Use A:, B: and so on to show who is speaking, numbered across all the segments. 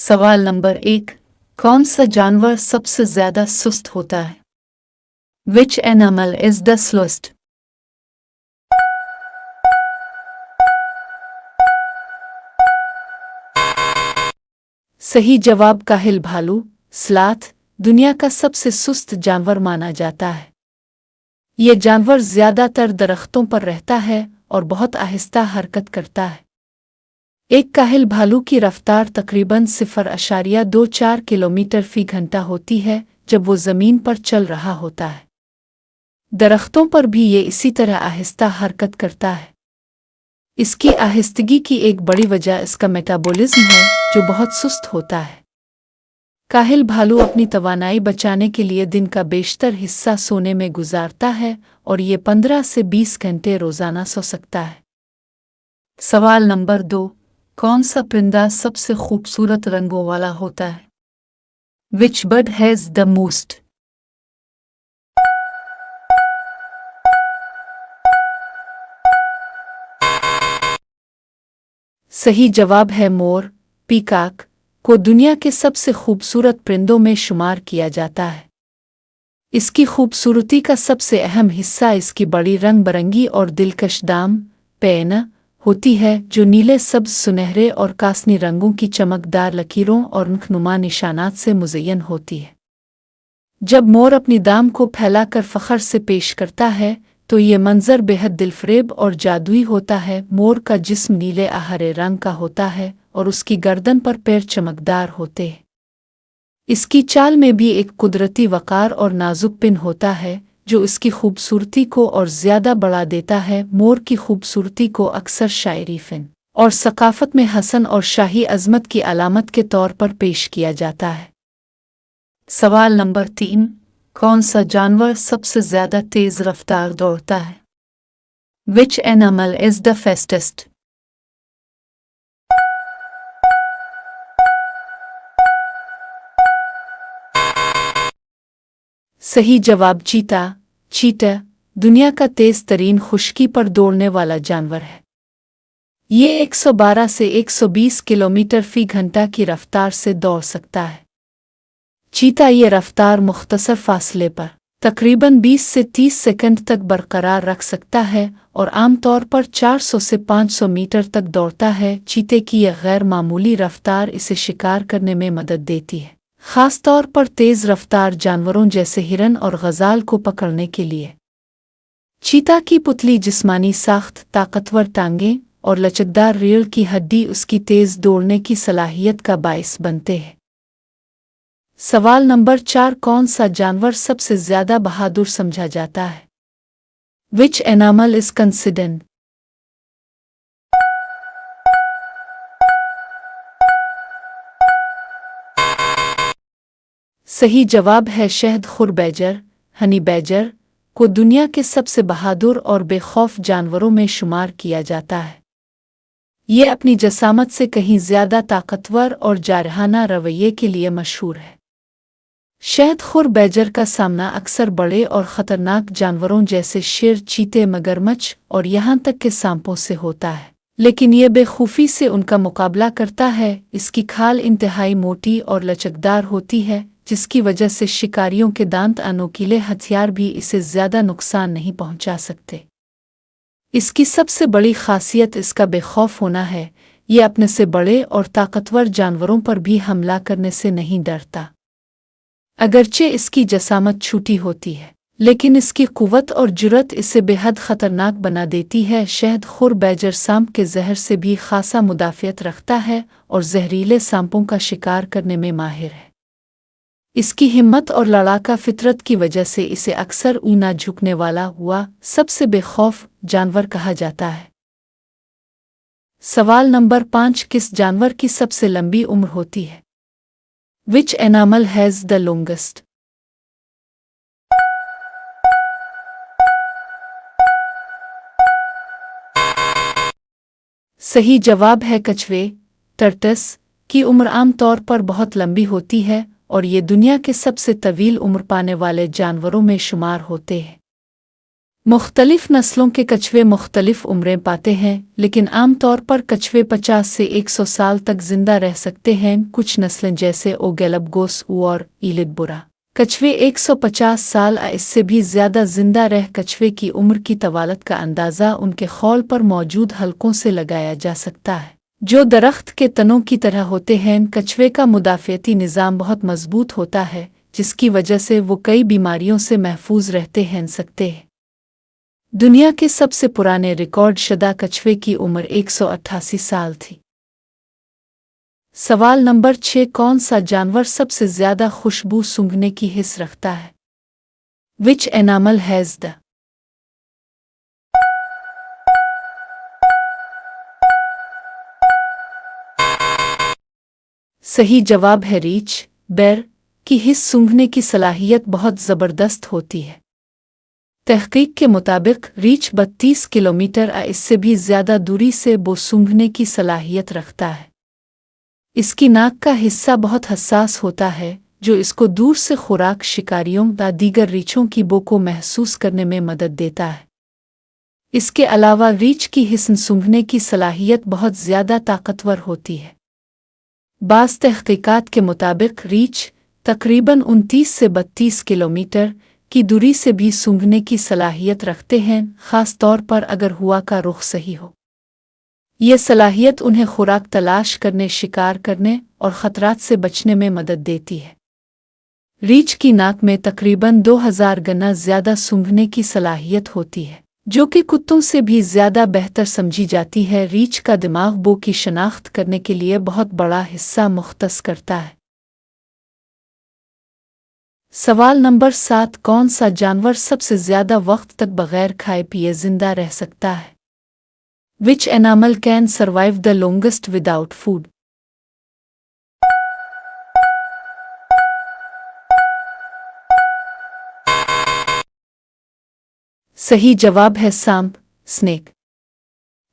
A: सवाल नंबर 1। कौन सा जानवर सबसे ज्यादा सुस्त होता है? Which animal is the slowest? सही जवाब काहिल भालू स्लाथ दुनिया का सबसे सुस्त जानवर माना जाता है। ये जानवर ज्यादातर दरख्तों पर रहता है और बहुत आहिस्ता हरकत करता है। एक काहिल भालू की रफ्तार तकरीबन 0.24 किलोमीटर फी घंटा होती है जब वो जमीन पर चल रहा होता है। दरख्तों पर भी ये इसी तरह आहिस्ता हरकत करता है। इसकी आहिस्तगी की एक बड़ी वजह इसका मेटाबॉलिज्म है जो बहुत सुस्त होता है। काहिल भालू अपनी तवानाई बचाने के लिए दिन का बेशतर हिस्सा सोने में गुजारता है और ये 15 से 20 घंटे रोजाना सो सकता है। सवाल नंबर 2। कौन सा परिंदा सबसे खूबसूरत रंगों वाला होता है? Which bird has the most? सही जवाब है मोर। पीकॉक को दुनिया के सबसे खूबसूरत परिंदों में शुमार किया जाता है। इसकी खूबसूरती का सबसे अहम हिस्सा इसकी बड़ी रंग बरंगी और दिलकश दाम पैन होती है जो नीले सब्ज सुनहरे और कासनी रंगों की चमकदार लकीरों और नखनुमा निशानात से मुज़य्यन होती है। जब मोर अपनी दाम को फैलाकर फ़ख्र से पेश करता है तो ये मंजर बेहद दिलफरेब और जादुई होता है। मोर का जिस्म नीले हरे रंग का होता है और उसकी गर्दन पर पैर चमकदार होते हैं। इसकी चाल में भी एक कुदरती वक़ार और नाजुक पिन होता है जो इसकी खूबसूरती को और ज़्यादा बढ़ा देता है। मोर की खूबसूरती को अक्सर शायरी फ़िन और सकाफ़त में हसन और शाही अज़मत की अलामत के तौर पर पेश किया जाता है। सवाल नंबर 3। कौन सा जानवर सबसे ज़्यादा तेज़ रफ्तार दौड़ता है? Which animal is the fastest? सही जवाब चीता दुनिया का तेज तरीन खुश्की पर दौड़ने वाला जानवर है। ये 112 से 120 किलोमीटर फी घंटा की रफ्तार से दौड़ सकता है। चीता ये रफ्तार मुख्तसर फासले पर तकरीबन 20 से 30 सेकंड तक बरकरार रख सकता है और आमतौर पर 400 से 500 मीटर तक दौड़ता है। चीते की यह गैर मामूली रफ्तार इसे शिकार करने में मदद देती है, ख़ास तौर पर तेज़ रफ्तार जानवरों जैसे हिरन और गज़ाल को पकड़ने के लिए। चीता की पुतली जिस्मानी साख्त, ताकतवर टांगें और लचकदार रीढ़ की हड्डी उसकी तेज़ दौड़ने की सलाहियत का बाइस बनते हैं। सवाल नंबर 4। कौन सा जानवर सबसे ज़्यादा बहादुर समझा जाता है? Which animal is considered? सही जवाब है शहद खुर बैजर। हनी बैजर को दुनिया के सबसे बहादुर और बेखौफ जानवरों में शुमार किया जाता है। ये अपनी जसामत से कहीं ज़्यादा ताकतवर और जारहाना रवैये के लिए मशहूर है। शहद खुर बैजर का सामना अक्सर बड़े और ख़तरनाक जानवरों जैसे शेर, चीते, मगरमच्छ और यहाँ तक के सांपों से होता है, लेकिन ये बेखूफ़ी से उनका मुकाबला करता है। इसकी खाल इंतहाई मोटी और लचकदार होती है जिसकी वजह से शिकारियों के दांत अनोखीले हथियार भी इसे ज़्यादा नुकसान नहीं पहुंचा सकते। इसकी सबसे बड़ी खासियत इसका बेखौफ होना है। ये अपने से बड़े और ताकतवर जानवरों पर भी हमला करने से नहीं डरता। अगरचे इसकी जसामत छोटी होती है, लेकिन इसकी कुव्वत और जुर्रत इसे बेहद ख़तरनाक बना देती है। शहद खुर बैजर सांप के जहर से भी खासा मुदाफ़ियत रखता है और जहरीले सांपों का शिकार करने में माहिर है। इसकी हिम्मत और लड़ाका फितरत की वजह से इसे अक्सर ऊना झुकने वाला हुआ सबसे बेखौफ जानवर कहा जाता है। सवाल नंबर 5। किस जानवर की सबसे लंबी उम्र होती है? Which animal has the longest? सही जवाब है कछुए। टर्टस की उम्र आमतौर पर बहुत लंबी होती है और ये दुनिया के सबसे तवील उम्र पाने वाले जानवरों में शुमार होते हैं। मुख्तलिफ नस्लों के कछुए मुख्तलिफ उम्रें पाते हैं, लेकिन आम तौर पर कछुए 50 से 100 साल तक जिंदा रह सकते हैं। कुछ नस्लें जैसे ओगैलपगोस और इलिडबुरा कछुए 150 साल या इससे भी ज़्यादा जिंदा रह। कछुए की उम्र की तवालत का अंदाज़ा उनके खौल पर मौजूद हलकों से लगाया जा सकता है, जो दरख्त के तनों की तरह होते हैं। कछुए का मुदाफ़ियती निज़ाम बहुत मजबूत होता है, जिसकी वजह से वो कई बीमारियों से महफूज रहते हैं सकते हैं। दुनिया के सबसे पुराने रिकॉर्ड शुदा कछुए की उम्र 188 साल थी। सवाल नंबर 6, कौन सा जानवर सबसे ज्यादा खुशबू सूंघने की हिस्स रखता है? Which animal has the सही जवाब है रीछ। बैर की हिस्स सूंघने की सलाहियत बहुत ज़बरदस्त होती है। तहकीक के मुताबिक रीछ 32 किलोमीटर या इससे भी ज़्यादा दूरी से बो सूंघने की सलाहियत रखता है। इसकी नाक का हिस्सा बहुत हसास होता है, जो इसको दूर से खुराक, शिकारियों या दीगर रीछों की बो को महसूस करने में मदद देता है। इसके अलावा रीछ की हिस्स सूंघने की सलाहियत बहुत ज़्यादा ताकतवर होती है। बाज़ तहकीकात के मुताबिक रीछ तकरीबन 29 से 32 किलोमीटर की दूरी से भी सूंघने की सलाहियत रखते हैं, ख़ास तौर पर अगर हवा का रुख सही हो। यह सलाहियत उन्हें खुराक तलाश करने, शिकार करने और ख़तरात से बचने में मदद देती है। रीछ की नाक में तकरीबन 2000 गुना ज़्यादा सूंघने की सलाहियत होती है, जो कि कुत्तों से भी ज़्यादा बेहतर समझी जाती है। रीछ का दिमाग बो की शनाख्त करने के लिए बहुत बड़ा हिस्सा मुख्तस करता है। सवाल नंबर 7, कौन सा जानवर सबसे ज़्यादा वक्त तक बगैर खाए पिए जिंदा रह सकता है? Which animal can survive the longest without food? सही जवाब है सांप, स्नेक।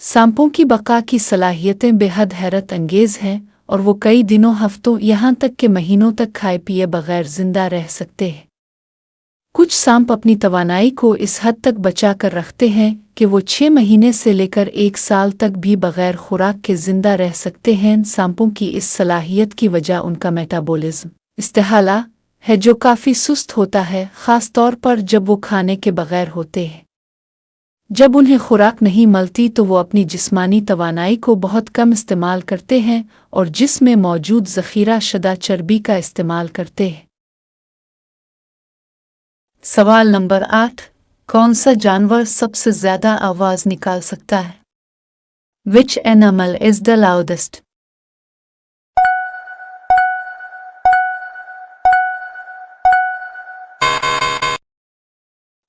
A: सांपों की बका की सलाहियतें बेहद हैरत अंगेज हैं और वो कई दिनों, हफ्तों, यहाँ तक के महीनों तक खाए पिए बगैर जिंदा रह सकते हैं। कुछ सांप अपनी तवानाई को इस हद तक बचा कर रखते हैं कि वो 6 महीने से लेकर 1 साल तक भी बगैर खुराक के जिंदा रह सकते हैं। सांपों की इस सलाहियत की वजह उनका मेटाबॉलिज्म इस्तेहाला है, जो काफ़ी सुस्त होता है, ख़ास तौर पर जब वो खाने के बगैर होते हैं। जब उन्हें खुराक नहीं मिलती तो वो अपनी जिस्मानी तवानाई को बहुत कम इस्तेमाल करते हैं और जिस्म में मौजूद ज़ख़ीरा शुदा चर्बी का इस्तेमाल करते हैं। सवाल नंबर 8, कौन सा जानवर सबसे ज़्यादा आवाज़ निकाल सकता है? Which animal is the loudest?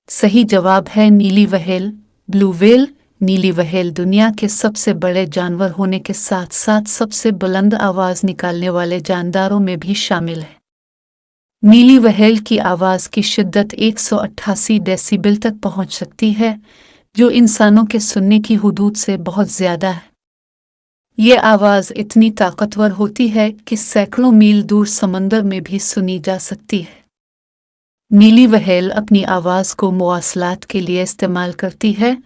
A: सही जवाब है नीली व्हेल, ब्लू व्हेल। नीली व्हेल दुनिया के सबसे बड़े जानवर होने के साथ साथ सबसे बुलंद आवाज़ निकालने वाले जानदारों में भी शामिल है। नीली व्हेल की आवाज़ की शिद्दत 188 डेसिबल तक पहुंच सकती है, जो इंसानों के सुनने की हुदूद से बहुत ज़्यादा है। ये आवाज़ इतनी ताकतवर होती है कि सैकड़ों मील दूर समंदर में भी सुनी जा सकती है। नीली व्हेल अपनी आवाज़ को मवासलात के लिए इस्तेमाल करती है,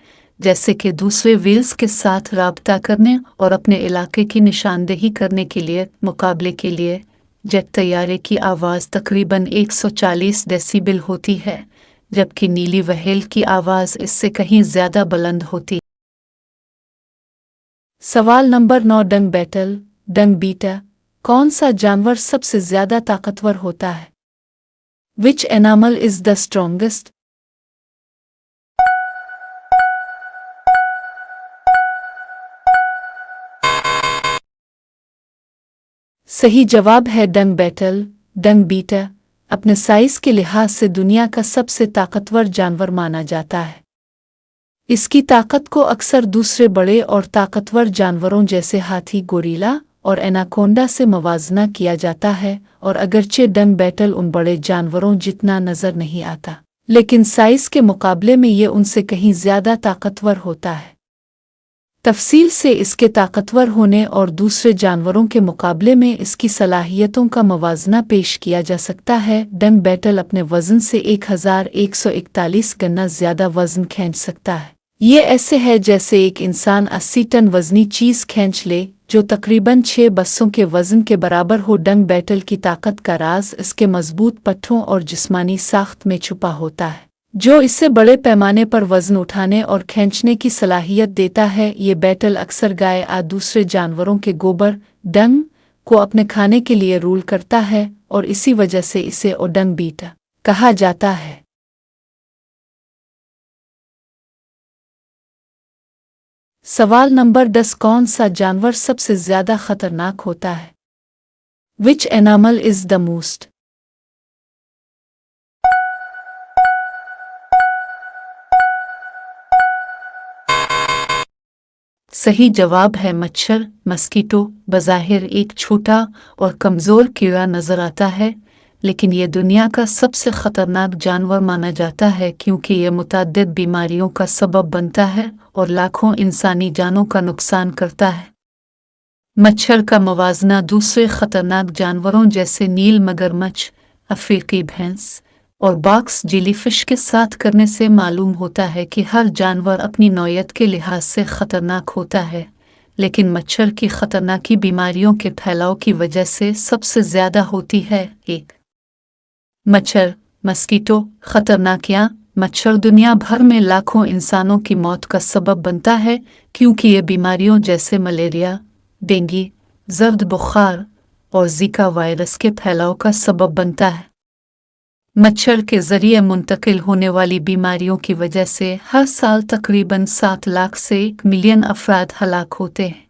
A: जैसे कि दूसरे व्हेल्स के साथ राब्ता करने और अपने इलाके की निशानदेही करने के लिए। मुकाबले के लिए जेट तैयारे की आवाज़ तकरीबन 140 डेसिबल होती है, जबकि नीली व्हेल की आवाज़ इससे कहीं ज़्यादा बुलंद होती। सवाल नंबर 9, डंग बैटल, डंग बीटा। कौन सा जानवर सबसे ज़्यादा ताकतवर होता है? Which animal is the strongest? सही जवाब है डंग बैटल। डंग बीटा अपने साइज के लिहाज से दुनिया का सबसे ताकतवर जानवर माना जाता है। इसकी ताकत को अक्सर दूसरे बड़े और ताकतवर जानवरों जैसे हाथी, गोरिल्ला और एनाकोंडा से मवाजना किया जाता है, और अगरचे डंग बैटल उन बड़े जानवरों जितना नज़र नहीं आता, लेकिन साइज के मुकाबले में ये उनसे कहीं ज़्यादा ताकतवर होता है। तफसील से इसके ताकतवर होने और दूसरे जानवरों के मुकाबले में इसकी सलाहियतों का मवाजना पेश किया जा सकता है। डंग बैटल अपने वजन से 1141 गना ज्यादा वजन खींच सकता है। ये ऐसे है जैसे एक इंसान 80 टन वजनी चीज खींच ले, जो तकरीबन 6 बसों के वजन के बराबर हो। डंग बैटल की ताकत का राज इसके मजबूत पट्ठों और जिस्मानी साख्त में छुपा होता है, जो इसे बड़े पैमाने पर वजन उठाने और खींचने की सलाहियत देता है। ये बैटल अक्सर गाय या दूसरे जानवरों के गोबर डंग को अपने खाने के लिए रूल करता है और इसी वजह से इसे ओडंग बीटा कहा जाता है। सवाल नंबर 10, कौन सा जानवर सबसे ज्यादा खतरनाक होता है? Which animal is the most? सही जवाब है मच्छर। मस्कीटो बज़ाहिर एक छोटा और कमज़ोर कीड़ा नज़र आता है, लेकिन यह दुनिया का सबसे ख़तरनाक जानवर माना जाता है क्योंकि यह मुतअद्दिद बीमारियों का सबब बनता है और लाखों इंसानी जानों का नुकसान करता है। मच्छर का मवाजना दूसरे ख़तरनाक जानवरों जैसे नील मगरमच्छ, अफ्रीकी भैंस और बॉक्स जेलीफिश के साथ करने से मालूम होता है कि हर जानवर अपनी नौयत के लिहाज से ख़तरनाक होता है, लेकिन मच्छर की ख़तरनाकी बीमारियों के फैलाव की वजह से सबसे ज़्यादा होती है। 1. मच्छर मस्कीटो ख़तरनाकियाँ मच्छर दुनिया भर में लाखों इंसानों की मौत का सबब बनता है क्योंकि ये बीमारियों जैसे मलेरिया, डेंगू, जर्द बुखार और ज़िका वायरस के फैलाव का सबब बनता है। मच्छर के ज़रिए मुंतकिल होने वाली बीमारियों की वजह से हर साल तकरीबन 7 लाख से 1 मिलियन अफराद हलाक होते हैं।